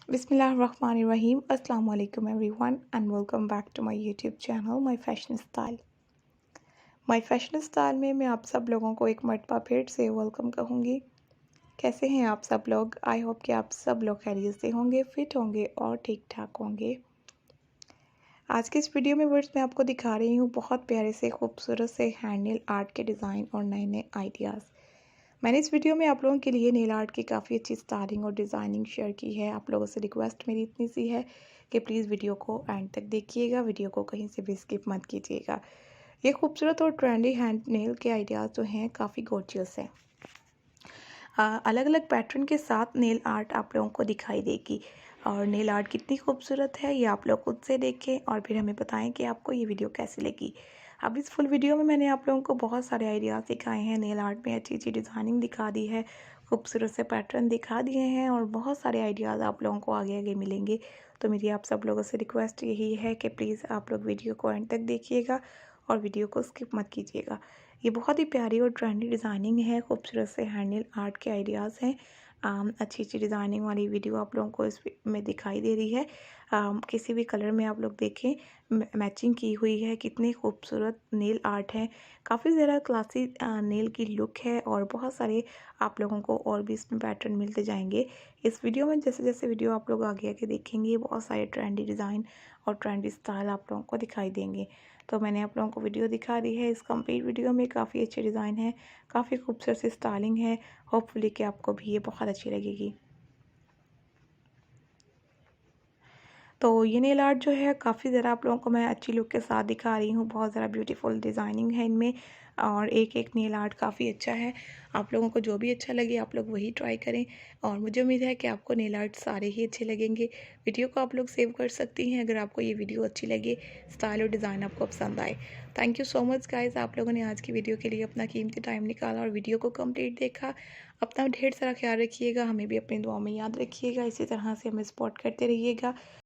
Bismillahirrahmanirrahim. Assalamu alaikum everyone and welcome back to my YouTube channel My Fashion Style. My Fashion Style में मैं आप सब लोगों को एक मरतबा फिर से वेलकम कहूँगी। कैसे हैं आप सब लोग? आई होप कि आप सब लोग खैरियत से होंगे, फिट होंगे और ठीक ठाक होंगे। आज के इस वीडियो में वर्ड्स मैं आपको दिखा रही हूँ बहुत प्यारे से खूबसूरत से हैंडमेड आर्ट के डिज़ाइन और नए नए आइडियाज़। मैंने इस वीडियो में आप लोगों के लिए नेल आर्ट की काफ़ी अच्छी स्टाइलिंग और डिज़ाइनिंग शेयर की है। आप लोगों से रिक्वेस्ट मेरी इतनी सी है कि प्लीज़ वीडियो को एंड तक देखिएगा, वीडियो को कहीं से भी स्किप मत कीजिएगा। ये खूबसूरत और ट्रेंडी हैंड नेल के आइडियाज़ जो हैं काफ़ी गॉर्जियस हैं। अलग अलग पैटर्न के साथ नेल आर्ट आप लोगों को दिखाई देगी और नेल आर्ट कितनी खूबसूरत है ये आप लोग खुद से देखें और फिर हमें बताएं कि आपको ये वीडियो कैसी लगी। अब इस फुल वीडियो में मैंने आप लोगों को बहुत सारे आइडियाज़ दिखाए हैं, नेल आर्ट में अच्छी अच्छी डिज़ाइनिंग दिखा दी है, खूबसूरत से पैटर्न दिखा दिए हैं और बहुत सारे आइडियाज़ आप लोगों को आगे आगे मिलेंगे। तो मेरी आप सब लोगों से रिक्वेस्ट यही है कि प्लीज़ आप लोग वीडियो को एंड तक देखिएगा और वीडियो को स्किप मत कीजिएगा। ये बहुत ही प्यारी और ट्रेंडी डिज़ाइनिंग है, खूबसूरत से हैंडमेड आर्ट के आइडियाज़ हैं। अच्छी अच्छी डिज़ाइनिंग वाली वीडियो आप लोगों को इस में दिखाई दे रही है। किसी भी कलर में आप लोग देखें मैचिंग की हुई है, कितने खूबसूरत नेल आर्ट हैं। काफ़ी ज़्यादा क्लासी नेल की लुक है और बहुत सारे आप लोगों को और भी इसमें पैटर्न मिलते जाएंगे इस वीडियो में। जैसे जैसे वीडियो आप लोग आगे आगे देखेंगे बहुत सारे ट्रेंडी डिज़ाइन और ट्रेंडी स्टाइल आप लोगों को दिखाई देंगे। तो मैंने आप लोगों को वीडियो दिखा दी है। इस कंप्लीट वीडियो में काफ़ी अच्छे डिज़ाइन है, काफ़ी खूबसूरत सी स्टाइलिंग है। होपफुली कि आपको भी ये बहुत अच्छी लगेगी। तो ये नेल आर्ट जो है काफ़ी ज़रा आप लोगों को मैं अच्छी लुक के साथ दिखा रही हूँ। बहुत ज़रा ब्यूटीफुल डिज़ाइनिंग है इनमें और एक एक नेल आर्ट काफ़ी अच्छा है। आप लोगों को जो भी अच्छा लगे आप लोग वही ट्राई करें और मुझे उम्मीद है कि आपको नेल आर्ट सारे ही अच्छे लगेंगे। वीडियो को आप लोग सेव कर सकती हैं अगर आपको ये वीडियो अच्छी लगे, स्टाइल और डिज़ाइन आपको पसंद आए। Thank you so much guys, आप लोगों ने आज की वीडियो के लिए अपना कीमती टाइम निकाला और वीडियो को कंप्लीट देखा। अपना ढेर सारा ख्याल रखिएगा, हमें भी अपनी दुआ में याद रखिएगा। इसी तरह से हमें सपोर्ट करते रहिएगा।